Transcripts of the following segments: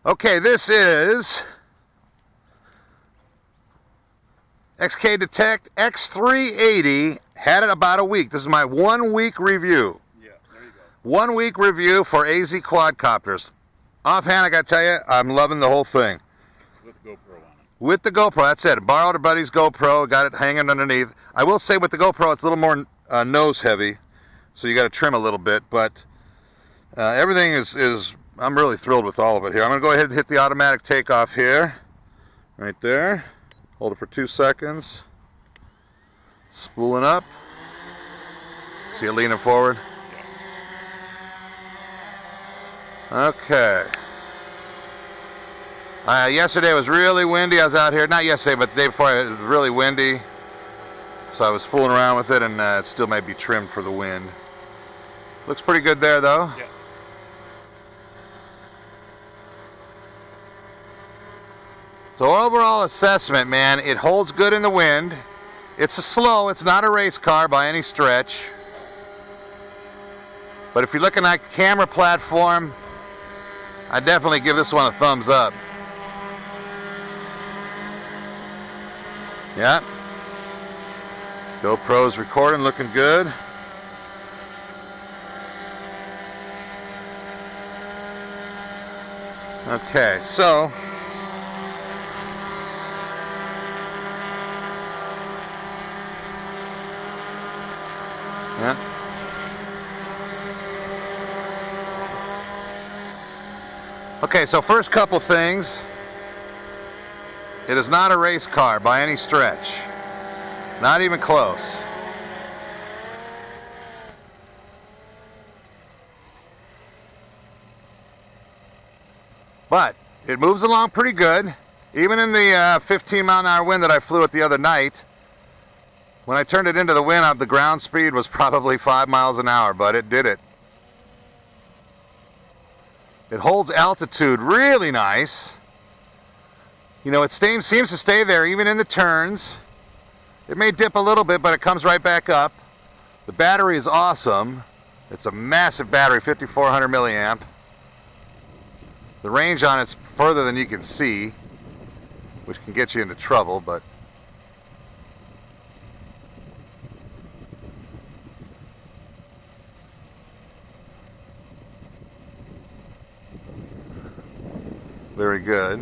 Okay, this is XK Detect X380. Had it about a week. This is my 1 week review. Yeah, there you go. 1 week review for AZ quadcopters. Offhand, I gotta tell you, I'm loving the whole thing. With the GoPro on it. With the GoPro, that's it. Borrowed a buddy's GoPro, got it hanging underneath. I will say with the GoPro, it's a little more nose heavy, so you got to trim a little bit. But everything is. I'm really thrilled with all of it here. I'm gonna go ahead and hit the automatic takeoff here, right there. Hold it for 2 seconds. Spooling up. See it leaning forward. Okay. Yesterday was really windy. I was out here, not yesterday, but the day before, it was really windy. So I was fooling around with it, and it still might be trimmed for the wind. Looks pretty good there, though. Yeah. So overall assessment, man, it holds good in the wind. It's slow. It's not a race car by any stretch. But if you're looking at camera platform, I definitely give this one a thumbs up. Yeah. GoPro's recording, looking good. Okay, so yeah. Okay, so first couple things. It is not a race car by any stretch. Not even close. But it moves along pretty good. Even in the 15-mile-an-hour wind that I flew it the other night, when I turned it into the wind, the ground speed was probably 5 miles an hour, but it did it. It holds altitude really nice. You know, it seems to stay there even in the turns. It may dip a little bit, but it comes right back up. The battery is awesome. It's a massive battery, 5400 milliamp. The range on it's further than you can see, which can get you into trouble, but very good.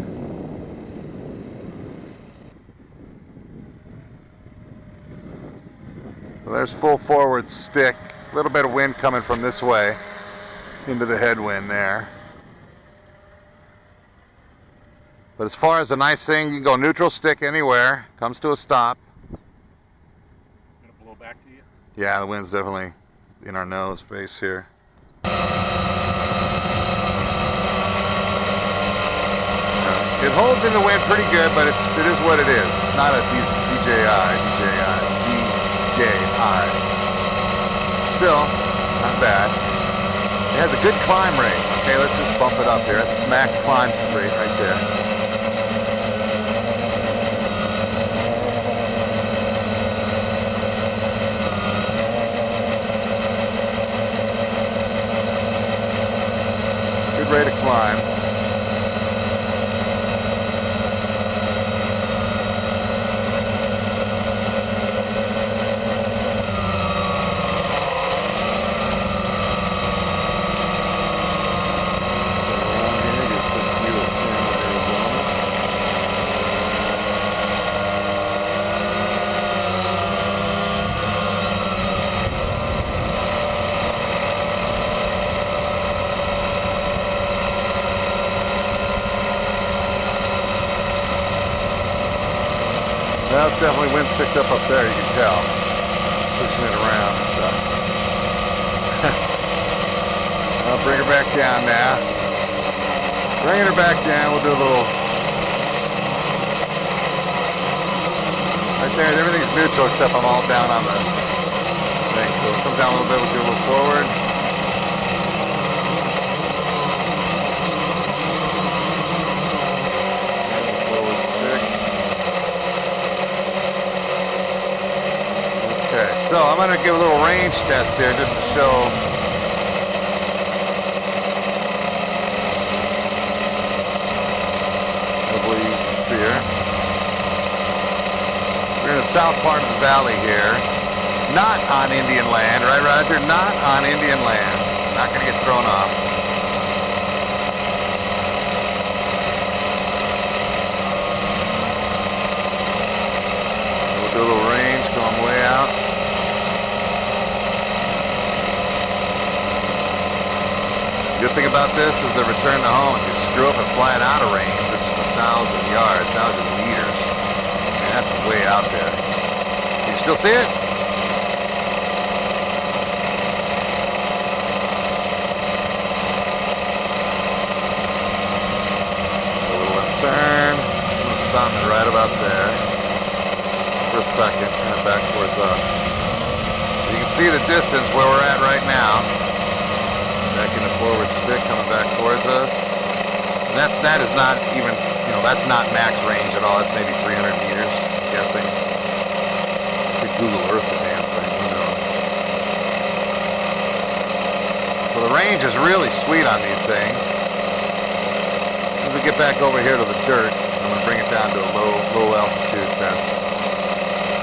Well, there's full forward stick. A little bit of wind coming from this way into the headwind there. But as far as a nice thing, you can go neutral stick anywhere. Comes to a stop. Gonna blow back to you? Yeah, the wind's definitely in our nose face here. It holds in the wind pretty good, but it is what it is. It's not a DJI. Still, not bad. It has a good climb rate. Okay, let's just bump it up here. That's max climb rate right there. Good rate of climb. Well, it's definitely wind's picked up there, you can tell. Pushing it around and stuff. I'll bring her back down now. Bringing her back down, we'll do a little... Right there, everything's neutral except I'm all down on the thing. So we'll come down a little bit, we'll do a little forward. So I'm going to give a little range test here just to show here. We're in the south part of the valley here. Not on Indian land, right, Roger? Not on Indian land. Not going to get thrown off. We'll do a little range going way out. The good thing about this is the return to home. If you screw up and fly it out of range, which is 1,000 yards, 1,000 meters, man, that's way out there. Can you still see it? A little left turn. I'm going to stop it right about there for a second, kind of back towards us. So you can see the distance where we're at right now. Back in the forward stick, coming back towards us. And that is not even, that's not max range at all. That's maybe 300 meters, I'm guessing. I could Google Earth the damn thing, who knows. So the range is really sweet on these things. As we get back over here to the dirt, I'm going to bring it down to a low altitude test.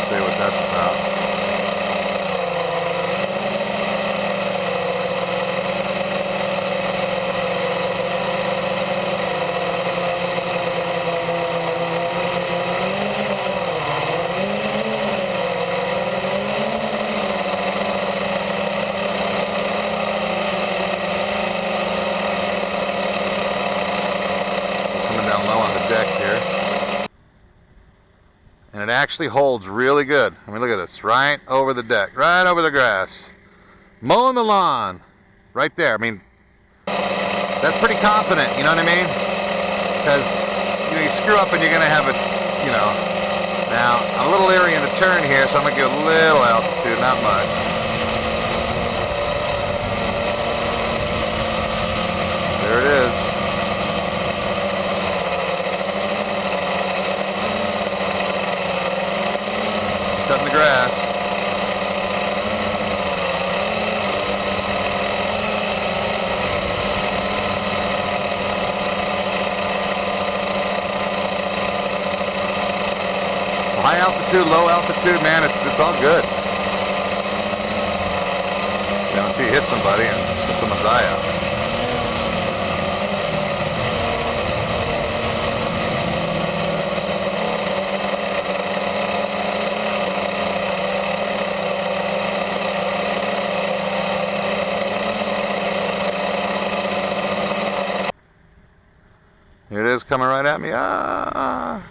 See what that's about. Deck here, and it actually holds really good. I mean, look at this, right over the deck, right over the grass, mowing the lawn, right there. I mean, that's pretty confident, you know what I mean? Because you screw up and you're gonna have it, Now I'm a little leery in the turn here, so I'm gonna give a little altitude, not much. There it is. Cutting the grass. So high altitude, low altitude, man, it's all good. Until you hit somebody and put someone's eye out. Here it is coming right at me. Ah.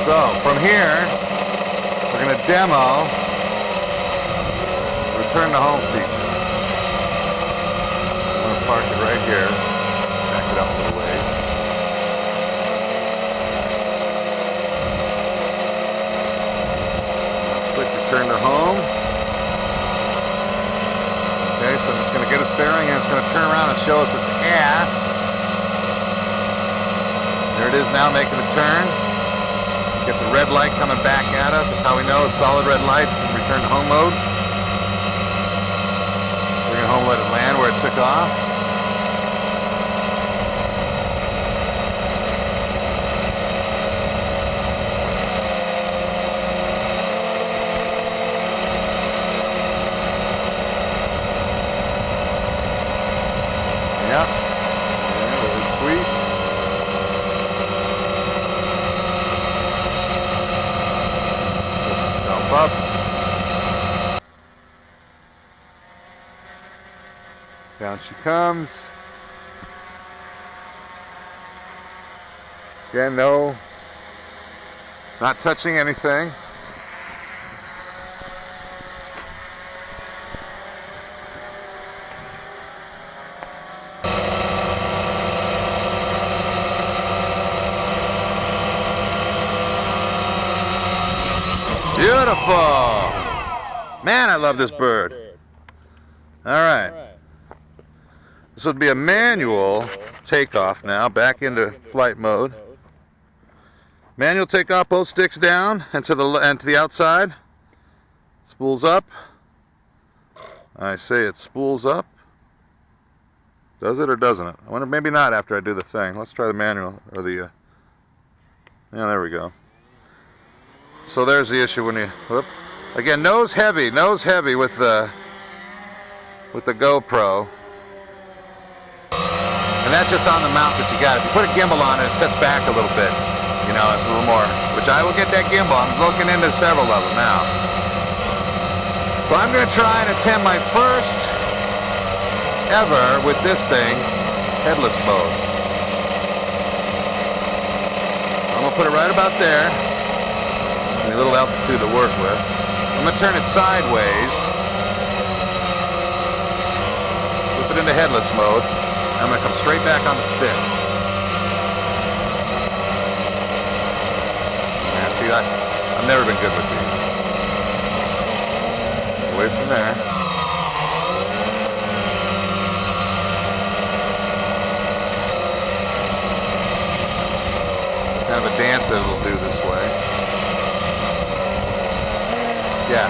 So from here, we're going to demo return to home feature. I'm going to park it right here, back it up a little ways. Return to home. Okay, so it's going to get its bearing and it's going to turn around and show us its ass. There it is now making the turn. Get the red light coming back at us. That's how we know it's solid red light in return to home mode. Bring it home, let it land where it took off. Yep. Yeah, really sweet. Lift itself up. Down she comes. Again, no, not touching anything. Beautiful! Man, I love this bird. Alright. This would be a manual takeoff now, back into flight mode. Manual takeoff, both sticks down and to the outside. Spools up. I say it spools up. Does it or doesn't it? I wonder, maybe not after I do the thing. Let's try the manual or the. Yeah, there we go. So there's the issue when you. Whoop. Again, nose heavy with the GoPro. And that's just on the mount that you got. If you put a gimbal on it, it sets back a little bit. You know, it's a little more. Which I will get that gimbal. I'm looking into several of them now. So I'm going to try and attempt my first ever with this thing, headless mode. I'm going to put it right about there. Give me a little altitude to work with. I'm going to turn it sideways. Flip it into headless mode. I'm going to come straight back on the stick. Yeah, see, I've never been good with these. Away from there. Kind of a dance that it'll do this way. Yeah.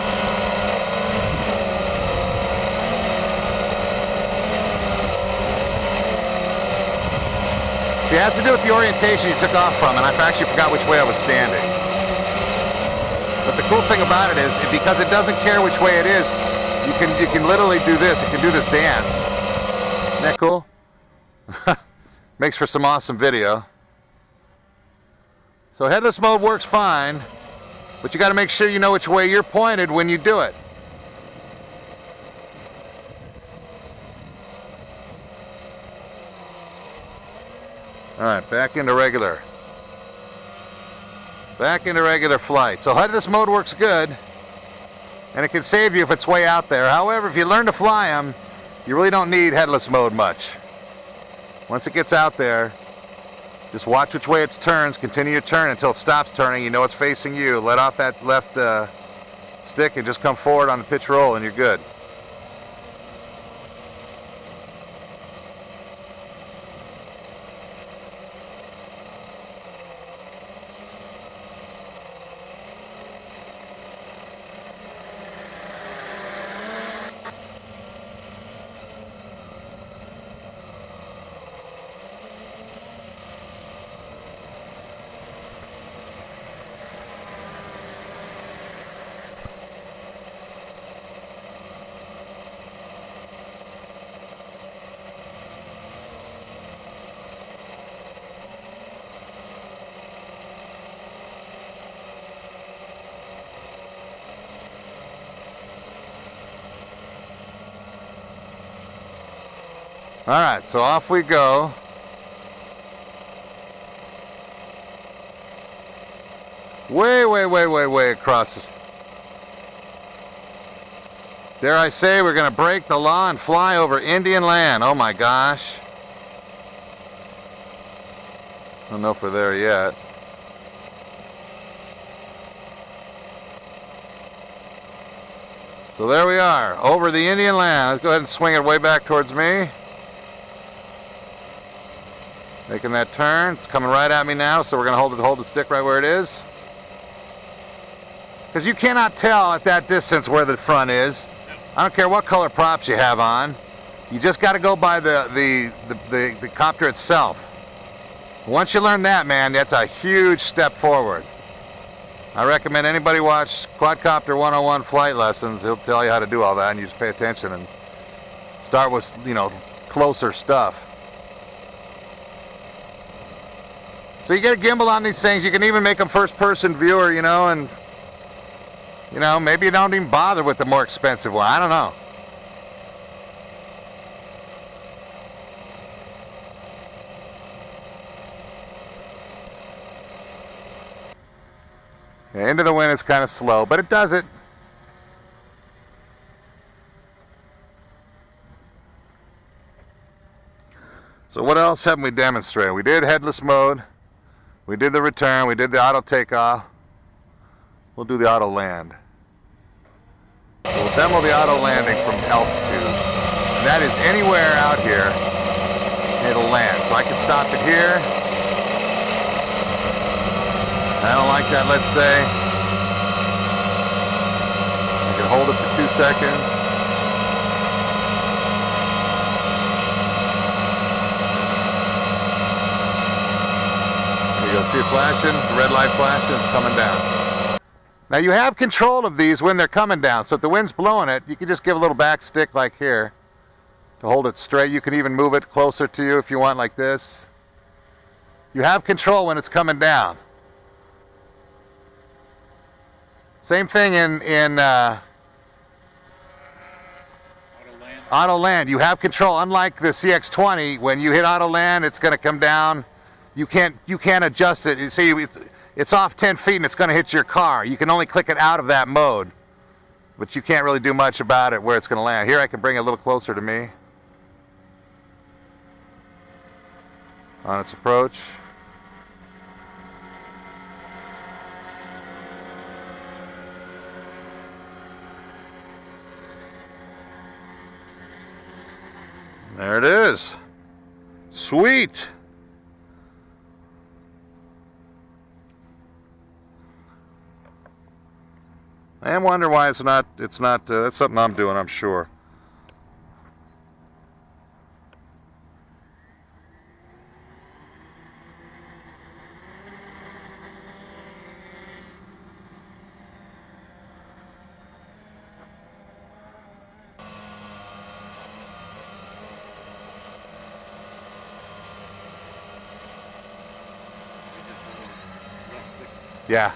See, it has to do with the orientation you took off from, and I actually forgot which way I was standing. But the cool thing about it is, because it doesn't care which way it is, you can literally do this. It can do this dance. Isn't that cool? Makes for some awesome video. So headless mode works fine, but you got to make sure you know which way you're pointed when you do it. All right, back into regular. Back into regular flight. So headless mode works good, and it can save you if it's way out there. However, if you learn to fly them, you really don't need headless mode much. Once it gets out there, just watch which way it turns, continue your turn until it stops turning. You know it's facing you. Let off that left stick and just come forward on the pitch roll, and you're good. All right, so off we go. Way across this. Dare I say, we're going to break the law and fly over Indian land. Oh my gosh. I don't know if we're there yet. So there we are, over the Indian land. Let's go ahead and swing it way back towards me. Making that turn. It's coming right at me now, so we're going to hold the stick right where it is. Because you cannot tell at that distance where the front is. I don't care what color props you have on. You just got to go by the copter itself. Once you learn that, man, that's a huge step forward. I recommend anybody watch Quadcopter 101 flight lessons. He'll tell you how to do all that, and you just pay attention and start with, you know, closer stuff. So you get a gimbal on these things. You can even make them first-person viewer, you know, and, you know, maybe you don't even bother with the more expensive one. I don't know. Yeah, into the wind is kind of slow, but it does it. So what else haven't we demonstrated? We did headless mode. We did the return. We did the auto takeoff. We'll do the auto land. We'll demo the auto landing from altitude. And that is anywhere out here, it'll land. So I can stop it here. I don't like that, let's say. You can hold it for 2 seconds. There you go, see it flashing? The red light flashing, it's coming down. Now you have control of these when they're coming down, so if the wind's blowing it, you can just give a little back stick like here to hold it straight. You can even move it closer to you if you want, like this. You have control when it's coming down. Same thing in auto land. You have control. Unlike the CX20, when you hit auto land, it's going to come down. You can't adjust it. You see, it's off 10 feet and it's going to hit your car. You can only click it out of that mode, but you can't really do much about it where it's going to land. Here, I can bring it a little closer to me on its approach. There it is. Sweet. I am wondering why it's not, that's something I'm doing, I'm sure. Yeah.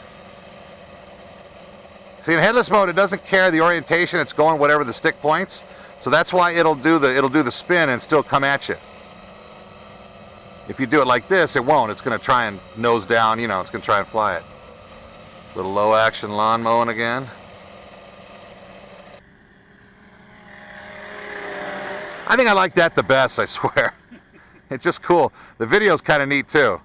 See, in headless mode, it doesn't care the orientation; it's going whatever the stick points. So that's why it'll do the spin and still come at you. If you do it like this, it won't. It's going to try and nose down. You know, it's going to try and fly it. Little low action lawn mowing again. I think I like that the best. I swear. It's just cool. The video's kind of neat too.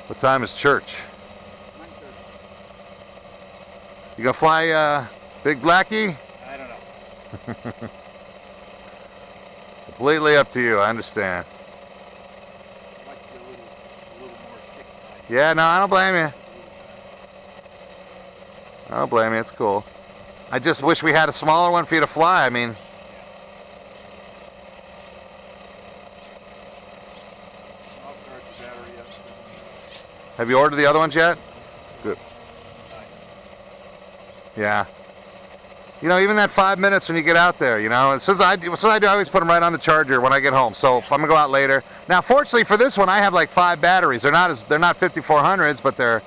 What time is church? 9:30. You gonna fly Big Blackie? I don't know. Completely up to you, I understand. I'd like to be a little more stick. Yeah, no, I don't blame you. I don't blame you, it's cool. I just wish we had a smaller one for you to fly, I mean. I'll charge the battery up. Have you ordered the other ones yet? Good. Yeah. You know, even that 5 minutes when you get out there, you know, as soon as I do, I always put them right on the charger when I get home. So if I'm gonna go out later. Now, fortunately for this one, I have like 5 batteries. They're not 5400s, but they're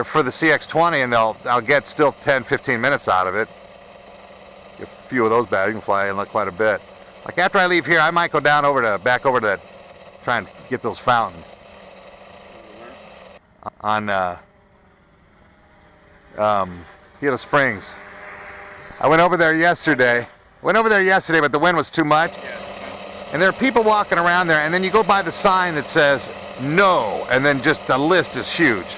for the CX20, and I'll get still 10-15 minutes out of it. A few of those batteries, you can fly in like quite a bit. Like after I leave here, I might go down back over to that, try and get those fountains on Gila Springs. I went over there yesterday. But the wind was too much. And there are people walking around there, and then you go by the sign that says no, and then just the list is huge.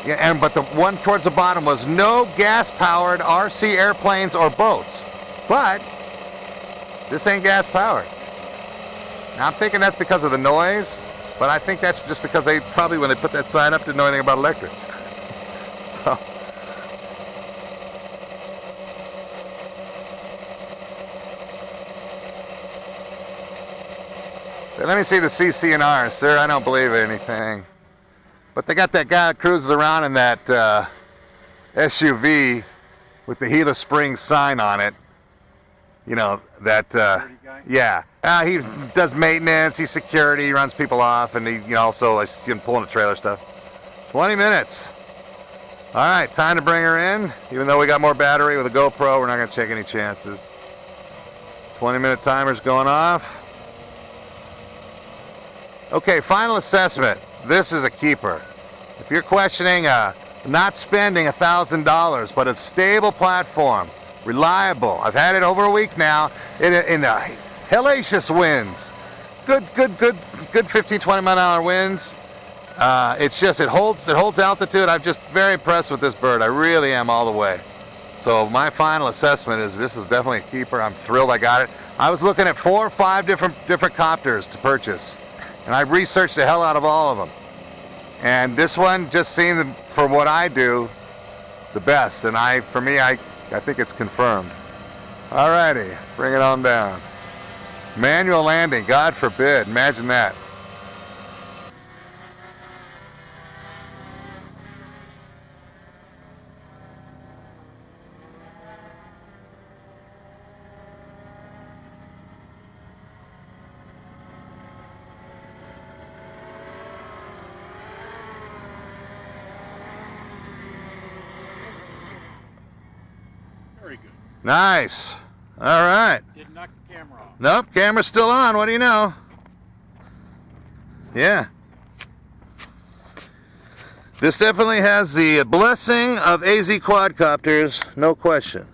Yeah, but the one towards the bottom was no gas-powered RC airplanes or boats. But this ain't gas-powered. Now I'm thinking that's because of the noise, but I think that's just because they probably, when they put that sign up, didn't know anything about electric. So. Let me see the CC&R, sir. I don't believe anything. But they got that guy that cruises around in that SUV with the Gila Springs sign on it. You know, that, yeah. He does maintenance, he's security, he runs people off, and he also, I see him pulling the trailer stuff. 20 minutes. All right, time to bring her in. Even though we got more battery with a GoPro, we're not going to take any chances. 20-minute timer's going off. Okay, final assessment. This is a keeper. If you're questioning not spending $1,000, but a stable platform, reliable. I've had it over a week now in hellacious winds. Good 15, 20 mile an hour winds. It's just, it holds altitude. I'm just very impressed with this bird. I really am all the way. So my final assessment is this is definitely a keeper. I'm thrilled I got it. I was looking at 4 or 5 different copters to purchase, and I researched the hell out of all of them. And this one just seemed, for what I do, the best. And for me, I think it's confirmed. Alrighty, bring it on down. Manual landing, God forbid, imagine that. Very good. Nice. All right. Didn't knock the camera off. Nope, camera's still on. What do you know? Yeah. This definitely has the blessing of AZ quadcopters, no question.